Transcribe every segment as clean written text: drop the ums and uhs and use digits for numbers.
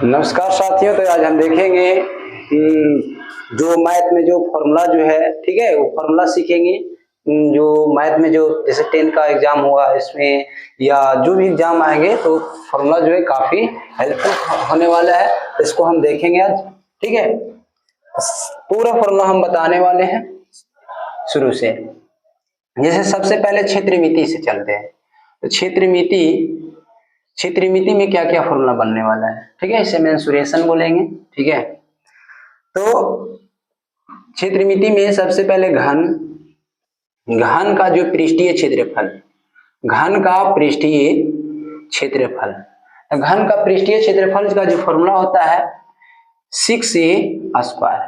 नमस्कार साथियों। तो आज हम देखेंगे जो मैथ में जो फॉर्मूला जो है, ठीक है, वो फॉर्मूला सीखेंगे। जो मैथ में जो जैसे 10 का एग्जाम हुआ इसमें या जो भी एग्जाम आएंगे तो फॉर्मूला जो है काफी हेल्पफुल होने वाला है। इसको हम देखेंगे आज, ठीक है। पूरा फॉर्मूला हम बताने वाले हैं शुरू से। जैसे सबसे पहले क्षेत्रमिति से चलते हैं। तो क्षेत्रमिति में क्या क्या फॉर्मूला बनने वाला है, ठीक है, इसे मेंसुरेशन बोलेंगे, ठीक है। तो क्षेत्रमिति में सबसे पहले घन का जो पृष्ठीय क्षेत्रफल, घन का पृष्ठीय क्षेत्रफल, घन का पृष्ठीय क्षेत्रफल का जो फॉर्मूला होता है 6a²।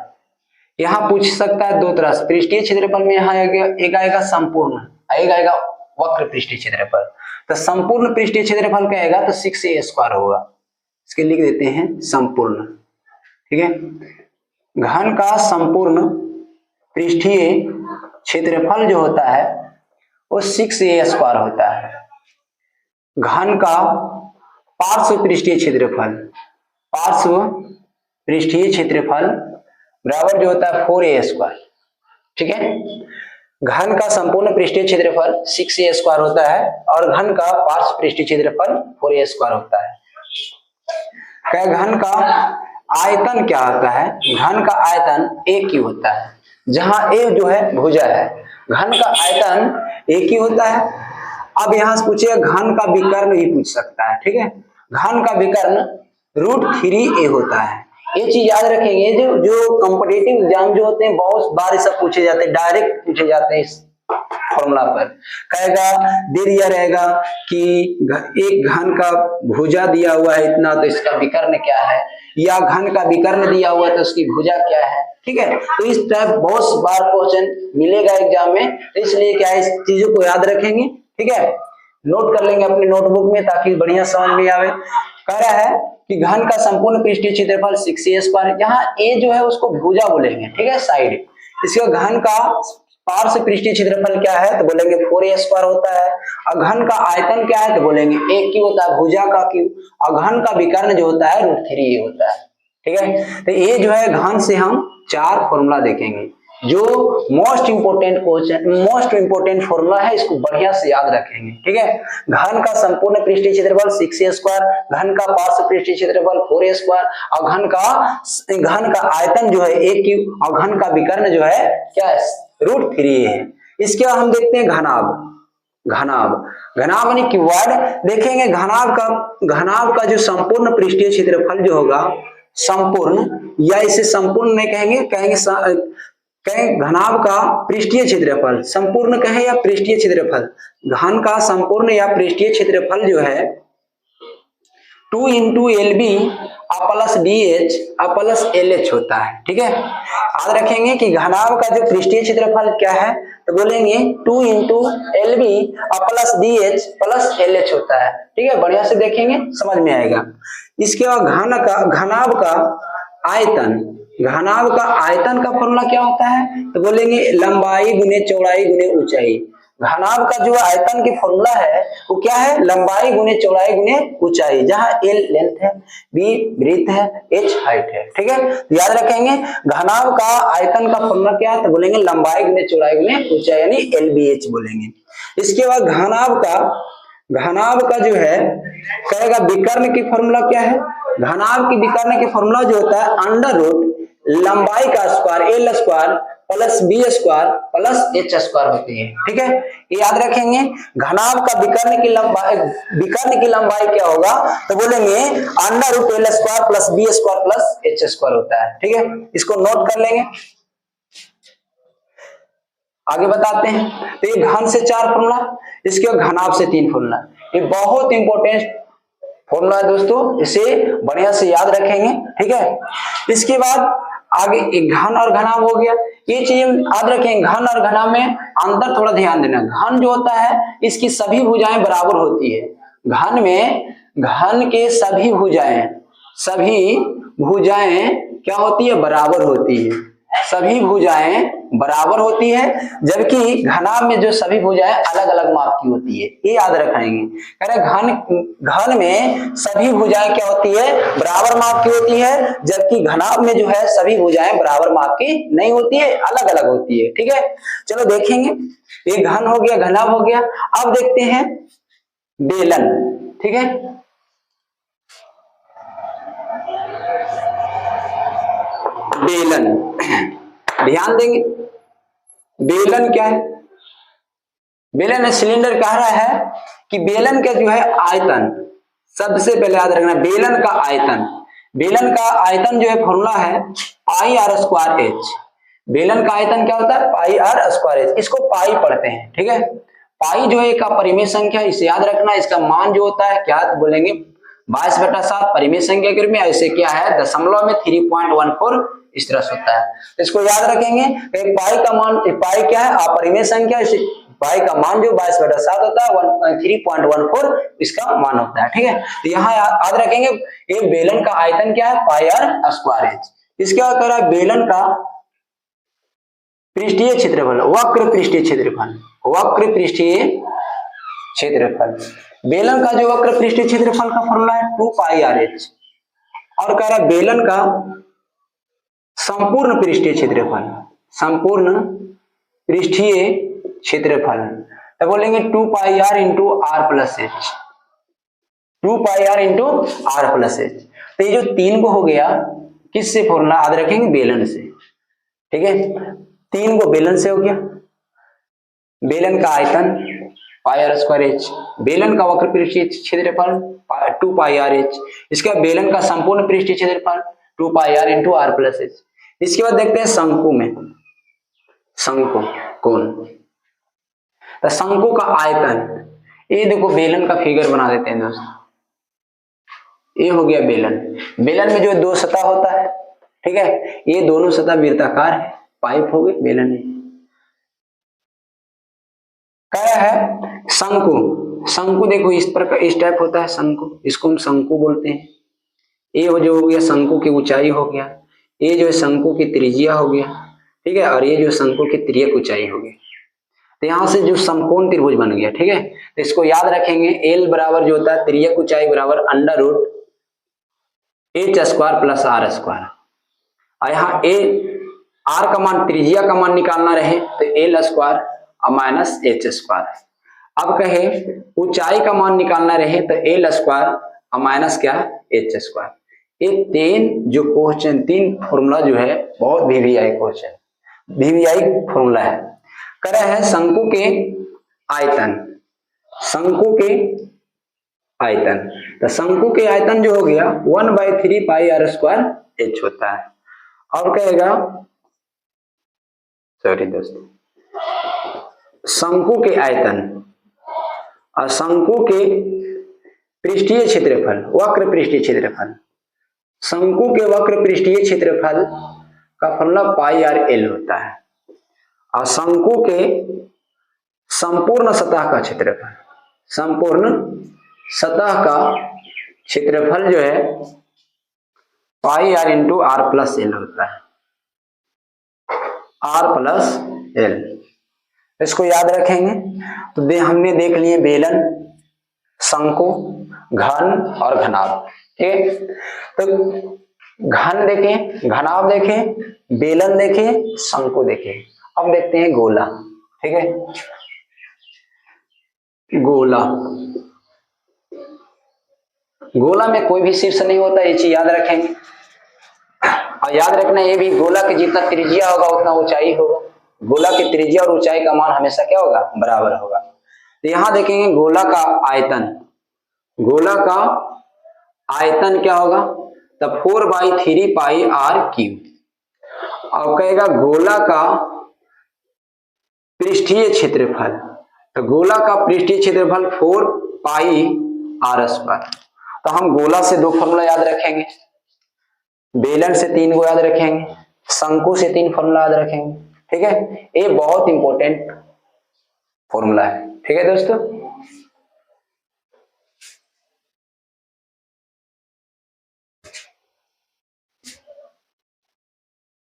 यहाँ पूछ सकता है दो तरह से, पृष्ठीय क्षेत्रफल में यहाँ एक आएगा संपूर्ण, एक आएगा वक्र पृष्ठीय क्षेत्रफल। तो संपूर्ण पृष्ठीय क्षेत्रफल क्या आएगा तो 6a² होगा। इसके लिख देते हैं संपूर्ण, ठीक है। घन का संपूर्ण पृष्ठीय क्षेत्रफल जो होता है वो 6a² होता है। घन का पार्श्व पृष्ठीय क्षेत्रफल बराबर जो होता है 4a², ठीक है। घन का संपूर्ण पृष्ठीय क्षेत्रफल 6a² होता है और घन का पार्श्व पृष्ठीय क्षेत्रफल 4a² होता है। क्या घन का आयतन क्या होता है? घन का आयतन a³ होता है, जहां a जो है भुजा है। घन का आयतन a³ होता है। अब यहां से पूछिए घन का विकर्ण भी पूछ सकता है, ठीक है। घन का विकर्ण √3a होता है। ये चीज याद रखेंगे। जो कॉम्पिटिटिव एग्जाम जो होते हैं बहुत बार सब पूछे जाते हैं, डायरेक्ट पूछे जाते हैं इस फॉर्मूला पर। कहेगा दे दिया रहेगा कि एक घन का भुजा दिया हुआ है इतना, तो इसका विकर्ण क्या है, या घन का विकर्ण दिया हुआ है तो उसकी भुजा क्या है, ठीक है। तो इस टाइप बहुत बार क्वेश्चन मिलेगा एग्जाम में, तो इसलिए क्या है, इस चीजों को याद रखेंगे, ठीक है। नोट कर लेंगे अपने नोटबुक में ताकि बढ़िया समझ में आवे। कह रहा है कि घन का संपूर्ण पृष्ठीय क्षेत्रफल 6a²। यहाँ a जो है उसको भुजा बोलेंगे, ठीक है, साइड। इसका घन का पार्श्व पृष्ठीय क्षेत्रफल क्या है तो बोलेंगे 4a² होता है। और घन का आयतन क्या है तो बोलेंगे a³ होता है, भुजा का क्यू। और घन का विकर्ण जो होता है √3a होता है, ठीक है। तो ये जो है घन से हम 4 फॉर्मूला देखेंगे जो मोस्ट इंपोर्टेंट फॉर्मूला है। इसको बढ़िया से याद रखेंगे, ठीक है। घन का संपूर्ण पृष्ठीय क्षेत्रफल 6a², घन का पार्श्व पृष्ठीय क्षेत्रफल 4a², और घन का आयतन जो है a³ और घन का विकर्ण जो है क्या है √3a है। इसके बाद हम देखते हैं घनाभ यानी क्यूबॉइड देखेंगे। घनाभ का जो संपूर्ण पृष्ठीय क्षेत्रफल जो होगा, संपूर्ण, या इसे संपूर्ण नहीं कहेंगे घनाभ का पृष्ठीय क्षेत्रफल, संपूर्ण कहें या पृष्ठीय क्षेत्रफल, घन का संपूर्ण या पृष्ठीय क्षेत्रफल जो है 2 × LB + BH + LH होता है, ठीक है। याद रखेंगे कि घनाभ का जो पृष्ठीय क्षेत्रफल क्या है तो बोलेंगे 2 × LB + BH + LH होता है, ठीक है। बढ़िया से देखेंगे समझ में आएगा। इसके बाद घनाभ का आयतन का फॉर्मूला क्या होता है तो बोलेंगे लंबाई गुने चौड़ाई गुने ऊंचाई। घनाभ का जो आयतन की फॉर्मूला है वो क्या है, लंबाई गुने चौड़ाई गुने ऊंचाई, जहां L लेंथ है, B ब्रीथ है, H हाइट है, ठीक है। याद रखेंगे घनाभ का आयतन का फॉर्मूला क्या है तो बोलेंगे लंबाई गुने चौड़ाई गुने ऊंचाई यानी LBH बोलेंगे। इसके बाद घनाभ का जो है कहेगा विकर्ण की फॉर्मूला क्या है। घनाभ की विकर्ण की फॉर्मूला जो होता है √ लंबाई का स्क्वायर L² + B² + H² होती है, ठीक है। ये याद रखेंगे। घनाभ का विकर्ण की लंबाई क्या होगा तो बोलेंगे √ L² + B² + H² होता है, ठीक है। इसको नोट कर लेंगे, आगे बताते हैं। तो ये घन से 4 फॉर्मूला, इसके बाद घनाभ से 3 फॉर्मूला। ये बहुत इंपॉर्टेंट फॉर्मूला है दोस्तों, इसे बढ़िया से याद रखेंगे, ठीक है। इसके बाद आगे एक घन और घनाभ हो गया। ये चीज याद रखेंगे, घन और घनाभ में अंतर थोड़ा ध्यान देना। घन जो होता है इसकी सभी भुजाएं बराबर होती है। घन के सभी भुजाएं क्या होती है, बराबर होती है। सभी भुजाएं बराबर होती है, जबकि घनाभ में जो सभी भुजाएं अलग अलग माप की होती है। ये याद रखेंगे। कह रहे घन में सभी भुजाएं क्या होती है, बराबर माप की होती है, जबकि घनाभ में जो है सभी भुजाएं बराबर माप की नहीं होती है, अलग अलग होती है। ठीक है, चलो देखेंगे। एक घन हो गया, घनाभ हो गया। अब देखते हैं बेलन। ठीक है, बेलन ध्यान देंगे। बेलन क्या है? बेलन सिलेंडर कह रहा है कि बेलन का जो है आयतन, सबसे पहले याद रखना बेलन का आयतन। बेलन का आयतन जो है फॉर्मूला है पाई आर स्क्वायर एच। बेलन का आयतन क्या होता है? Pi are square H. इसको पाई पढ़ते हैं। ठीक है, पाई जो है एक परिमेय संख्या, इसे याद रखना। इसका मान जो होता है क्या बोलेंगे, 22/7 परिमेय संख्या के रूप में। ऐसे क्या है, दशमलव में 3.14 इस तरह से होता है। इसको याद रखेंगे। पाई का मान, पाई क्या है, अपरिमेय संख्या। इसे पाई का मान जो 22/7 होता है 3.14 इसका मान होता है। ठीक है, तो यहाँ याद रखेंगे एक बेलन का आयतन क्या है, पाई आर स्क्वायर एच। इसका क्या है, बेलन का पृष्ठीय क्षेत्रफल, वक्र पृष्ठीय क्षेत्रफल, वक्र पृष्ठीय क्षेत्रफल। बेलन का जो वक्र पृष्ठीय क्षेत्रफल का फॉर्मूला है 2 पाई आर एच। और कह रहा है बेलन का संपूर्ण पृष्ठीय क्षेत्रफल, संपूर्ण पृष्ठीय क्षेत्रफल, तो बोलेंगे 2 pi r into r plus h. 2 pi r into r plus h. तो ये जो 3 को हो गया, किससे फॉर्मूला याद रखेंगे, बेलन से। ठीक है, 3 को बेलन से हो गया। बेलन का आयतन पाई आर स्क्वायर एच, बेलन का वक्र पृष्ठीय क्षेत्रफल 2 पाई आर एच, इसका बेलन का संपूर्ण पृष्ठीय क्षेत्रफल 2 pi r into r plus h. इसके बाद देखते हैं शंकु में, शंकु कोण। तो शंकु का आयतन, ये देखो बेलन का फिगर बना देते हैं दोस्तों। ये हो गया बेलन। बेलन में जो 2 सतह होता है, ठीक है, ये दोनों सतह वृत्ताकार है, पाइप हो गए बेलन में। क्या है शंकु। शंकु देखो इस प्रकार, इस टाइप होता है शंकु, इसको हम शंकु बोलते हैं। ये जो हो गया शंकु की ऊंचाई हो गया, ये जो है शंकु की त्रिज्या हो गया। ठीक है, और ये जो शंकु की तिर्यक ऊंचाई हो गई। तो यहां से जो समकोण त्रिभुज बन गया। ठीक है, तो इसको याद रखेंगे। एल बराबर जो होता है तिर्यक ऊंचाई बराबर under root H square plus R square. और यहाँ ए आर का मान, त्रिज्या का मान निकालना रहे तो एल स्क्वायर और माइनस एच स्क्वायर। अब कहे ऊंचाई का मान निकालना रहे तो एल स्क्वायर और माइनस क्या, एच स्क्वायर। ये 3 जो क्वेश्चन, 3 फॉर्मूला जो है बहुत वीवीआई क्वेश्चन, वीवीआई फॉर्मूला है। करा है शंकु के आयतन, शंकु के आयतन। तो शंकु के आयतन जो हो गया 1/3 पाई आर स्क्वायर एच होता है। और कहेगा, सॉरी दोस्तों, शंकु के आयतन और शंकु के पृष्ठीय क्षेत्रफल, वक्र पृष्ठीय क्षेत्रफल, शंकु के वक्र पृष्ठीय क्षेत्रफल का फॉर्मूला पाई आर एल होता है। और शंकु के संपूर्ण सतह का क्षेत्रफल, संपूर्ण सतह का क्षेत्रफल जो है pi r into r plus l होता है, आर प्लस एल। इसको याद रखेंगे। तो हमने देख लिए बेलन, शंकु, घन और घनाभ। ठीक है, तो घन देखें, घनाभ देखें, बेलन देखें, शंकु देखें। अब देखते हैं गोला। ठीक है, गोला, गोला में कोई भी शीर्ष नहीं होता, ये चीज याद रखेंगे। और याद रखना ये भी, गोला की जितना त्रिज्या होगा उतना ऊंचाई होगा। गोला की त्रिज्या और ऊंचाई का मान हमेशा क्या होगा, बराबर होगा। तो यहां देखेंगे गोला का आयतन, गोला का आयतन क्या होगा, तो 4/3 पाई आर क्यूब। और कहेगा गोला का पृष्ठीय क्षेत्रफल, तो गोला का पृष्ठीय क्षेत्रफल 4 पाई आर स्क्वायर। तो हम गोला से 2 फॉर्मूला याद रखेंगे, बेलन से 3 को याद रखेंगे, शंकु से 3 फॉर्मूला याद रखेंगे। ठीक है, ये बहुत इंपॉर्टेंट फॉर्मूला है। ठीक है दोस्तों,